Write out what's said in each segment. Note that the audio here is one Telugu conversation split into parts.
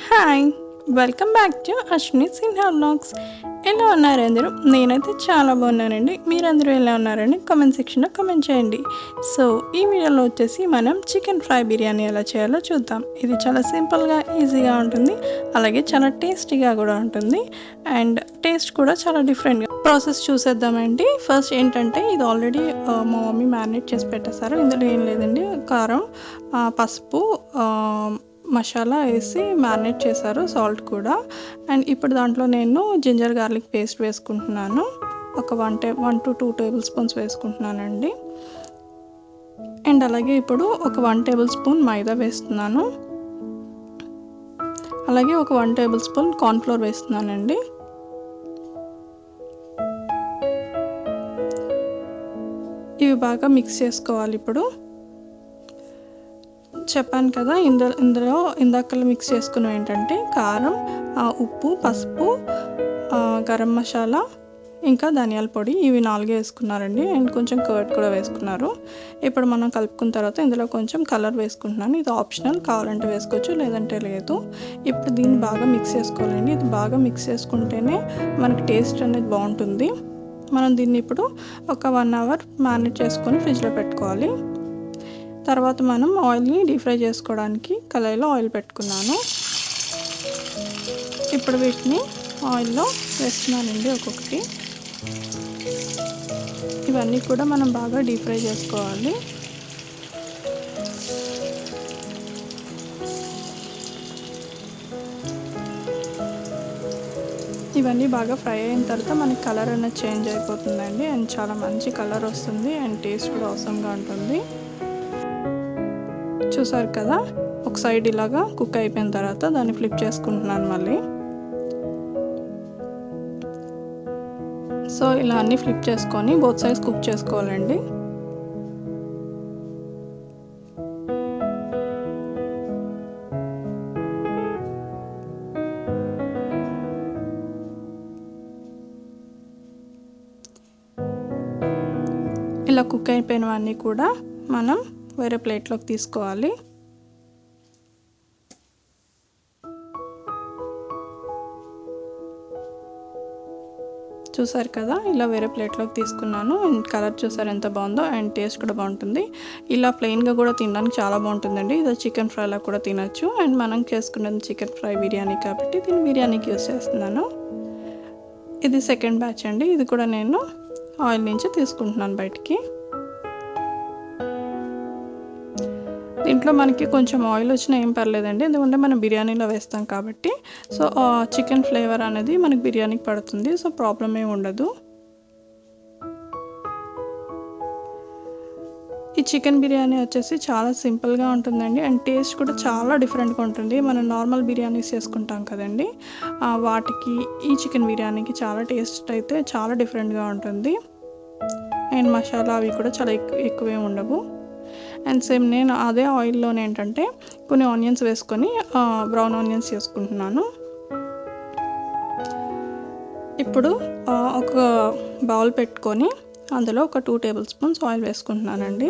Hi, welcome back to Ashwini Sinha vlogs. ఎలా ఉన్నారు అందరూ? నేనైతే చాలా బాగున్నానండి. మీరందరూ ఎలా ఉన్నారండి? కామెంట్ సెక్షన్లో కామెంట్ చేయండి. సో ఈ వీడియోలో వచ్చేసి మనం చికెన్ ఫ్రై బిర్యానీ ఎలా చేయాలో చూద్దాం. ఇది చాలా సింపుల్గా, ఈజీగా ఉంటుంది, అలాగే చాలా టేస్టీగా కూడా ఉంటుంది. అండ్ టేస్ట్ కూడా చాలా డిఫరెంట్గా. ప్రాసెస్ చూసేద్దామండి. ఫస్ట్ ఏంటంటే ఇది ఆల్రెడీ మా మమ్మీ మ్యారినేట్ చేసి పెట్టేస్తారు. ఇందులో ఏం లేదండి, కారం, పసుపు, మసాలా వేసి మ్యారినేట్ చేశారు, సాల్ట్ కూడా. అండ్ ఇప్పుడు దాంట్లో నేను జింజర్ గార్లిక్ పేస్ట్ వేసుకుంటున్నాను. ఒక 1 to 2 టేబుల్ స్పూన్స్ వేసుకుంటున్నానండి. అండ్ అలాగే ఇప్పుడు ఒక 1 టేబుల్ స్పూన్ మైదా వేస్తున్నాను. అలాగే ఒక 1 టేబుల్ స్పూన్ కార్న్ఫ్లోర్ వేస్తున్నానండి. ఇవి బాగా మిక్స్ చేసుకోవాలి. ఇప్పుడు చెప్పాను కదా, ఇందులో ఇందాకలు మిక్స్ చేసుకున్నవి ఏంటంటే కారం, ఉప్పు, పసుపు, గరం మసాలా, ఇంకా ధనియాల పొడి. ఇవి 4 వేసుకున్నారండి. అండ్ కొంచెం కర్డ్ కూడా వేసుకున్నారు. ఇప్పుడు మనం కలుపుకున్న తర్వాత ఇందులో కొంచెం కలర్ వేసుకుంటున్నాను. ఇది ఆప్షనల్, కావాలంటే వేసుకోవచ్చు, లేదంటే లేదు. ఇప్పుడు దీన్ని బాగా మిక్స్ చేసుకోవాలండి. ఇది బాగా మిక్స్ చేసుకుంటేనే మనకి టేస్ట్ అనేది బాగుంటుంది. మనం దీన్ని ఇప్పుడు ఒక 1 అవర్ మ్యారినేట్ చేసుకొని ఫ్రిడ్జ్లో పెట్టుకోవాలి. తర్వాత మనం ఆయిల్ని డీప్ ఫ్రై చేసుకోవడానికి కళాయిలో ఆయిల్ పెట్టుకున్నాను. ఇప్పుడు వీటిని ఆయిల్లో వేస్తున్నానండి ఒక్కొక్కటి. ఇవన్నీ కూడా మనం బాగా డీప్ ఫ్రై చేసుకోవాలి. ఇవన్నీ బాగా ఫ్రై అయిన తర్వాత మనకి కలర్ అనేది చేంజ్ అయిపోతుందండి. అండ్ చాలా మంచి కలర్ వస్తుంది. అండ్ టేస్ట్ కూడా అవసరంగా ఉంటుంది. చూసారు కదా, ఒక సైడ్ ఇలాగా కుక్ అయిపోయిన తర్వాత దాన్ని ఫ్లిప్ చేసుకుంటున్నాను మళ్ళీ. సో ఇలా అన్నీ ఫ్లిప్ చేసుకొని బోత్ సైడ్స్ కుక్ చేసుకోవాలండి. ఇలా కుక్ అయిపోయినవన్నీ కూడా మనం వేరే ప్లేట్లోకి తీసుకోవాలి. చూసారు కదా, ఇలా వేరే ప్లేట్లోకి తీసుకున్నాను. అండ్ కలర్ చూసారు ఎంత బాగుందో. అండ్ టేస్ట్ కూడా బాగుంటుంది. ఇలా ప్లెయిన్గా కూడా తినడానికి చాలా బాగుంటుందండి. ఇది చికెన్ ఫ్రైలా కూడా తినచ్చు. అండ్ మనం చేసుకున్నది చికెన్ ఫ్రై బిర్యానీ కాబట్టి దీన్ని బిర్యానీకి యూస్ చేస్తున్నాను. ఇది సెకండ్ బ్యాచ్ అండి. ఇది కూడా నేను ఆయిల్ నుంచి తీసుకుంటున్నాను బయటికి. దీంట్లో మనకి కొంచెం ఆయిల్ వచ్చినా ఏం పర్లేదండి, ఎందుకంటే మనం బిర్యానీలో వేస్తాం కాబట్టి. సో చికెన్ ఫ్లేవర్ అనేది మనకి బిర్యానీకి పడుతుంది. సో ప్రాబ్లం ఏమి ఉండదు. ఈ చికెన్ బిర్యానీ వచ్చేసి చాలా సింపుల్గా ఉంటుందండి. అండ్ టేస్ట్ కూడా చాలా డిఫరెంట్గా ఉంటుంది. మనం నార్మల్ బిర్యానీస్ చేసుకుంటాం కదండి, వాటికి ఈ చికెన్ బిర్యానీకి చాలా టేస్ట్ అయితే చాలా డిఫరెంట్గా ఉంటుంది. అండ్ మసాలా అవి కూడా చాలా ఎక్కువే ఉండవు. అండ్ సేమ్ నేను అదే ఆయిల్లోనే ఏంటంటే కొన్ని ఆనియన్స్ వేసుకొని బ్రౌన్ ఆనియన్స్ చేసుకుంటున్నాను. ఇప్పుడు ఒక బౌల్ పెట్టుకొని అందులో ఒక 2 టేబుల్ స్పూన్స్ ఆయిల్ వేసుకుంటున్నానండి.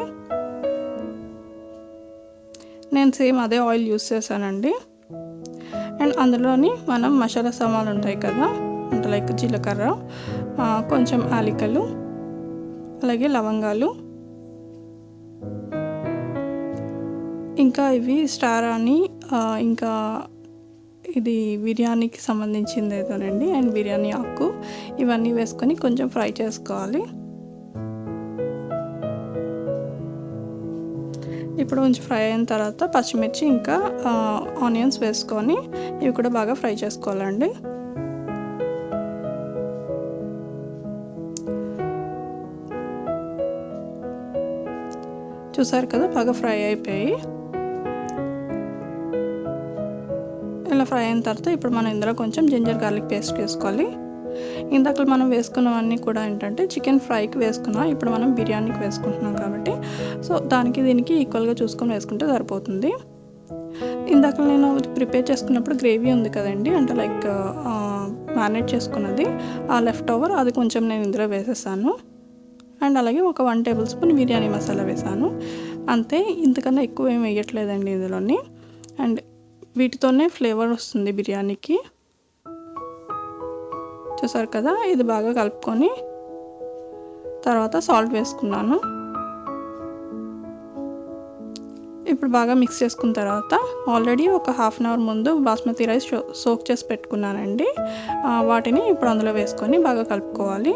నేను సేమ్ అదే ఆయిల్ యూస్ చేశానండి. అండ్ అందులోని మనం మసాలా సామాన్లు ఉంటాయి కదా, అంటే లైక్ జీలకర్ర, కొంచెం యాలకులు, అలాగే లవంగాలు, ఇంకా ఇవి స్టార్ అని, ఇంకా ఇది బిర్యానీకి సంబంధించింది ఏదోనండి. అండ్ బిర్యానీ ఆకు, ఇవన్నీ వేసుకొని కొంచెం ఫ్రై చేసుకోవాలి. ఇప్పుడు కొంచెం ఫ్రై అయిన తర్వాత పచ్చిమిర్చి ఇంకా ఆనియన్స్ వేసుకొని ఇవి కూడా బాగా ఫ్రై చేసుకోవాలండి. చూసారు కదా, బాగా ఫ్రై అయిపోయి. ఇలా ఫ్రై అయిన తర్వాత ఇప్పుడు మనం ఇందులో కొంచెం జింజర్ గార్లిక్ పేస్ట్ వేసుకోవాలి. ఇందాక మనం వేసుకున్నవన్నీ కూడా ఏంటంటే చికెన్ ఫ్రైకి వేసుకున్నాం, ఇప్పుడు మనం బిర్యానీకి వేసుకుంటున్నాం కాబట్టి సో దానికి దీనికి ఈక్వల్గా చూసుకొని వేసుకుంటే సరిపోతుంది. ఇందాక నేను ప్రిపేర్ చేసుకున్నప్పుడు గ్రేవీ ఉంది కదండి, అంటే లైక్ మ్యారినేట్ చేసుకున్నది, ఆ లెఫ్ట్ ఓవర్ అది కొంచెం నేను ఇందులో వేసేసాను. అండ్ అలాగే ఒక 1 టేబుల్ స్పూన్ బిర్యానీ మసాలా వేసాను. అంతే, ఇంతకన్నా ఎక్కువ ఏం వేయట్లేదండి ఇందులోని. అండ్ వీటితోనే ఫ్లేవర్ వస్తుంది బిర్యానీకి. చూసారు కదా, ఇది బాగా కలుపుకొని తర్వాత సాల్ట్ వేసుకున్నాను. ఇప్పుడు బాగా మిక్స్ చేసుకున్న తర్వాత ఆల్రెడీ ఒక హాఫ్ అన్ అవర్ ముందు బాస్మతి రైస్ సోక్ చేసి పెట్టుకున్నానండి. వాటిని ఇప్పుడు అందులో వేసుకొని బాగా కలుపుకోవాలి.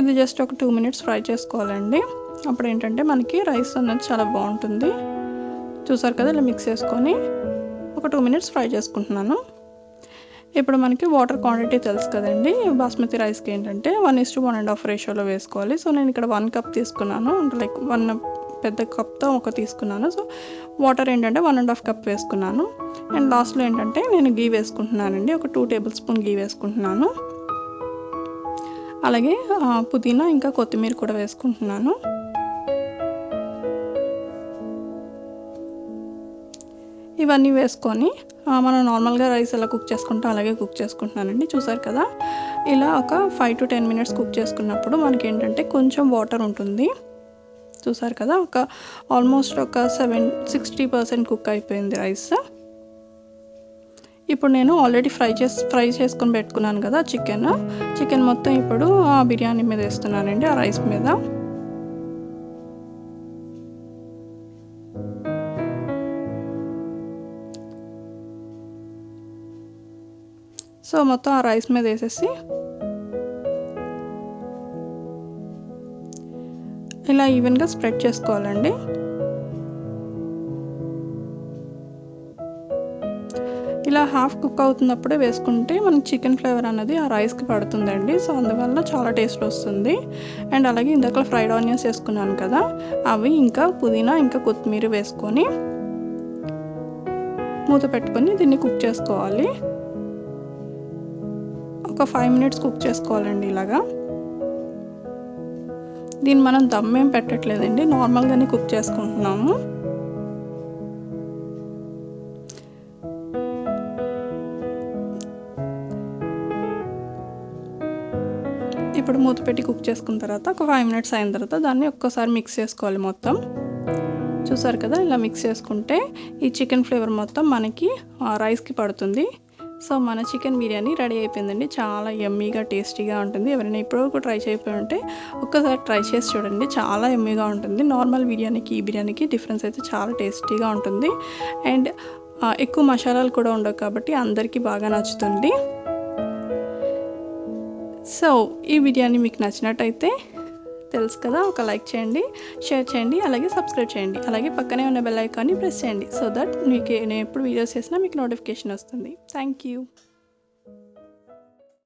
ఇది జస్ట్ ఒక 2 మినిట్స్ ఫ్రై చేసుకోవాలండి. అప్పుడు ఏంటంటే మనకి రైస్ అనేది చాలా బాగుంటుంది. చూసారు కదా, ఇలా మిక్స్ చేసుకొని ఒక 2 మినిట్స్ ఫ్రై చేసుకుంటున్నాను. ఇప్పుడు మనకి వాటర్ క్వాంటిటీ తెలుసు కదండి. బాస్మతి రైస్కి ఏంటంటే 1:1.5 రేషియోలో వేసుకోవాలి. సో నేను ఇక్కడ 1 కప్ తీసుకున్నాను, లైక్ 1 పెద్ద కప్తో ఒక తీసుకున్నాను. సో వాటర్ ఏంటంటే 1.5 కప్ వేసుకున్నాను. అండ్ లాస్ట్లో ఏంటంటే నేను గీ వేసుకుంటున్నానండి. ఒక 2 టేబుల్ స్పూన్ గీ వేసుకుంటున్నాను. అలాగే పుదీనా ఇంకా కొత్తిమీర కూడా వేసుకుంటున్నాను. ఇవన్నీ వేసుకొని మనం నార్మల్గా రైస్ ఎలా కుక్ చేసుకుంటాం అలాగే కుక్ చేసుకుంటున్నానండి. చూసారు కదా, ఇలా ఒక 5 to 10 మినిట్స్ కుక్ చేసుకున్నప్పుడు మనకి ఏంటంటే కొంచెం వాటర్ ఉంటుంది. చూసారు కదా, ఆల్మోస్ట్ ఒక 60% కుక్ అయిపోయింది రైస్. ఇప్పుడు నేను ఆల్రెడీ ఫ్రై చేసుకొని పెట్టుకున్నాను కదా చికెన్ మొత్తం ఇప్పుడు ఆ బిర్యానీ మీద వేస్తున్నానండి, ఆ రైస్ మీద. సో మొత్తం ఆ రైస్ మీద వేసేసి ఇలా ఈవెన్గా స్ప్రెడ్ చేసుకోవాలండి. ఇలా హాఫ్ కుక్ అవుతున్నప్పుడే వేసుకుంటే మనకి చికెన్ ఫ్లేవర్ అనేది ఆ రైస్కి పడుతుందండి. సో అందువల్ల చాలా టేస్ట్ వస్తుంది. అండ్ అలాగే ఇందాక ఫ్రైడ్ ఆనియన్స్ వేసుకున్నాను కదా, అవి ఇంకా పుదీనా ఇంకా కొత్తిమీర వేసుకొని మూత పెట్టుకొని దీన్ని కుక్ చేసుకోవాలి. ఒక 5 మినిట్స్ కుక్ చేసుకోవాలండి ఇలాగా. దీన్ని మనం దమ్ ఏం పెట్టట్లేదండి, నార్మల్గానే కుక్ చేసుకుంటున్నాము. ఇప్పుడు మూత పెట్టి కుక్ చేసుకున్న తర్వాత ఒక 5 మినిట్స్ అయిన తర్వాత దాన్ని ఒక్కసారి మిక్స్ చేసుకోవాలి మొత్తం. చూసారు కదా, ఇలా మిక్స్ చేసుకుంటే ఈ చికెన్ ఫ్లేవర్ మొత్తం మనకి రైస్కి పడుతుంది. సో మన చికెన్ బిర్యానీ రెడీ అయిపోయిందండి. చాలా యమ్మీగా టేస్టీగా ఉంటుంది. ఎవరైనా ఇప్పటివరకు ట్రై చేయకపోయి ఉంటే ఒక్కసారి ట్రై చేసి చూడండి, చాలా యమ్మీగా ఉంటుంది. నార్మల్ బిర్యానీకి ఈ బిర్యానీకి డిఫరెన్స్ అయితే చాలా టేస్టీగా ఉంటుంది. అండ్ ఎక్కువ మసాలాలు కూడా ఉండవు కాబట్టి అందరికీ బాగా నచ్చుతుంది. సో ఈ బిర్యానీ మీకు నచ్చినట్టయితే తెలుసు కదా, ఒక లైక్ చేయండి, షేర్ చేయండి, అలాగే సబ్స్క్రైబ్ చేయండి. అలాగే పక్కనే ఉన్న బెల్ ఐకాన్ని ప్రెస్ చేయండి. సో దట్ నేను ఎప్పుడు వీడియోస్ చేసినా మీకు నోటిఫికేషన్ వస్తుంది. Thank you.